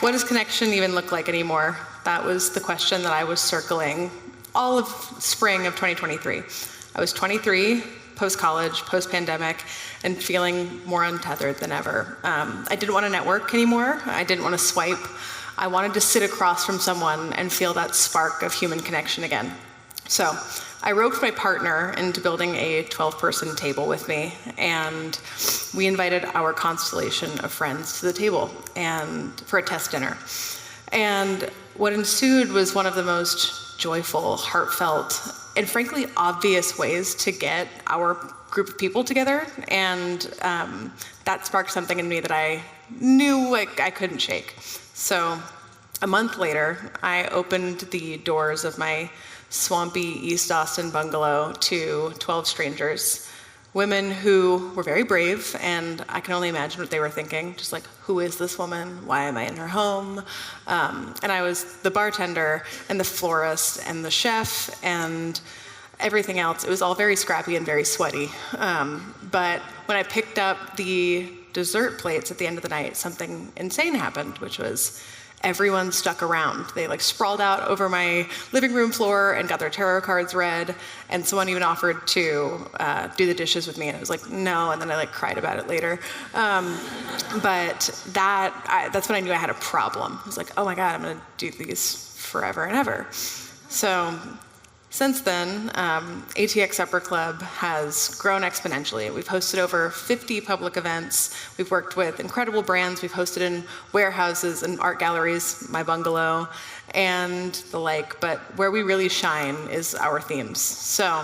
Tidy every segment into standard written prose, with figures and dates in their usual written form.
what does connection even look like anymore? That was the question that I was circling all of spring of 2023. I was 23, post-college, post-pandemic, and feeling more untethered than ever. I didn't want to network anymore. I didn't want to swipe. I wanted to sit across from someone and feel that spark of human connection again. So I roped my partner into building a 12-person table with me, and we invited our constellation of friends to the table and for a test dinner. And what ensued was one of the most joyful, heartfelt, and frankly obvious ways to get our group of people together. And that sparked something in me that I knew I couldn't shake. So a month later, I opened the doors of my swampy East Austin bungalow to 12 strangers, women who were very brave, and I can only imagine what they were thinking, just like, who is this woman? Why am I in her home? And I was the bartender and the florist and the chef and everything else. It was all very scrappy and very sweaty. But when I picked up the dessert plates at the end of the night, something insane happened, which was everyone stuck around. They sprawled out over my living room floor and got their tarot cards read, and someone even offered to do the dishes with me, and I was like, no, and then I cried about it later. But that's when I knew I had a problem. I was like, oh my God, I'm gonna do these forever and ever. So since then, ATX Supper Club has grown exponentially. We've hosted over 50 public events. We've worked with incredible brands. We've hosted in warehouses and art galleries, my bungalow, and the like. But where we really shine is our themes. So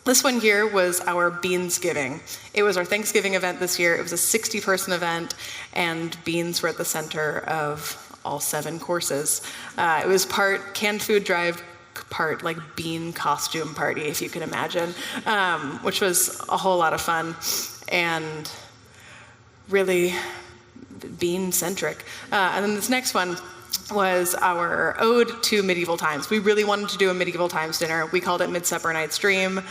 this one here was our Beansgiving. It was our Thanksgiving event this year. It was a 60-person event, and beans were at the center of all 7 courses. It was part canned food drive, part bean costume party, if you can imagine, which was a whole lot of fun and really bean-centric. And then this next one was our ode to medieval times. We really wanted to do a medieval times dinner. We called it Midsummer Night's Dream.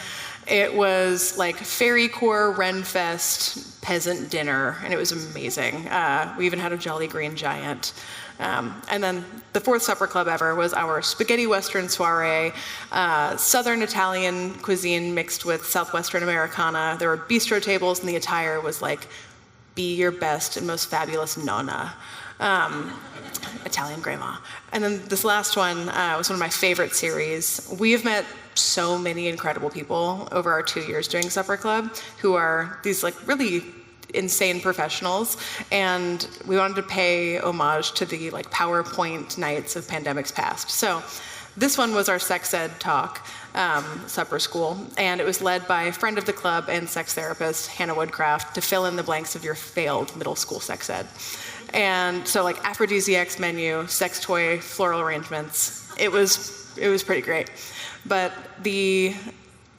It was fairy core, Renfest, peasant dinner, and it was amazing. We even had a Jolly Green Giant. And then the 4th supper club ever was our spaghetti western soiree, Southern Italian cuisine mixed with Southwestern Americana. There were bistro tables, and the attire was be your best and most fabulous nonna. Italian grandma. And then this last one was one of my favorite series. We have met so many incredible people over our 2 years doing Supper Club who are these really insane professionals, and we wanted to pay homage to the PowerPoint nights of pandemics past. So this one was our sex ed talk, supper school, and it was led by a friend of the club and sex therapist, Hannah Woodcraft, to fill in the blanks of your failed middle school sex ed. And so aphrodisiacs menu, sex toy, floral arrangements, it was pretty great. But the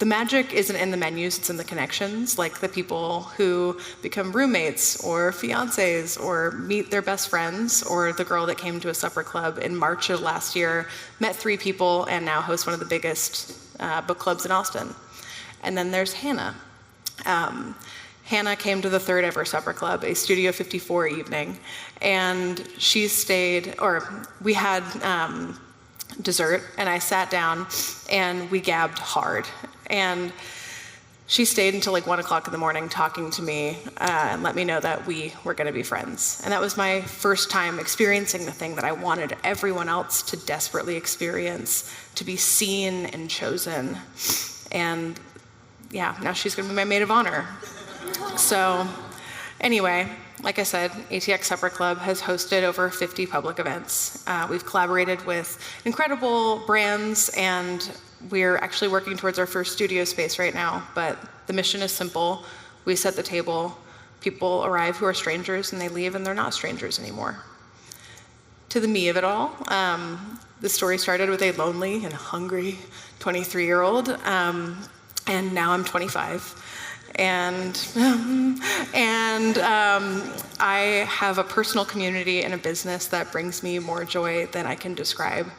magic isn't in the menus, it's in the connections, the people who become roommates or fiancés or meet their best friends, or the girl that came to a supper club in March of last year, met 3 people, and now hosts one of the biggest book clubs in Austin. And then there's Hannah. Hannah came to the 3rd ever Supper Club, a Studio 54 evening, and she stayed, or we had dessert, and I sat down and we gabbed hard. And she stayed until 1 o'clock in the morning talking to me and let me know that we were going to be friends. And that was my first time experiencing the thing that I wanted everyone else to desperately experience, to be seen and chosen. And yeah, now she's going to be my maid of honor. So anyway, like I said, ATX Supper Club has hosted over 50 public events. We've collaborated with incredible brands, and we're actually working towards our first studio space right now, but the mission is simple. We set the table, people arrive who are strangers, and they leave and they're not strangers anymore. To the me of it all, the story started with a lonely and hungry 23-year-old, and now I'm 25. And I have a personal community and a business that brings me more joy than I can describe.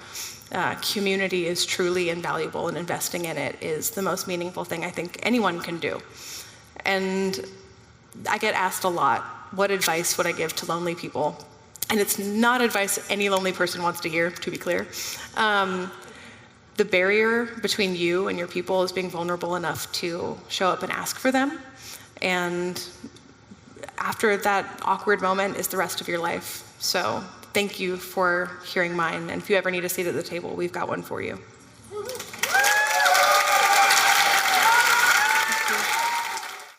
Community is truly invaluable, and investing in it is the most meaningful thing I think anyone can do. And I get asked a lot, what advice would I give to lonely people? and it's not advice any lonely person wants to hear, to be clear. The barrier between you and your people is being vulnerable enough to show up and ask for them. And after that awkward moment is the rest of your life. So thank you for hearing mine. And if you ever need a seat at the table, we've got one for you.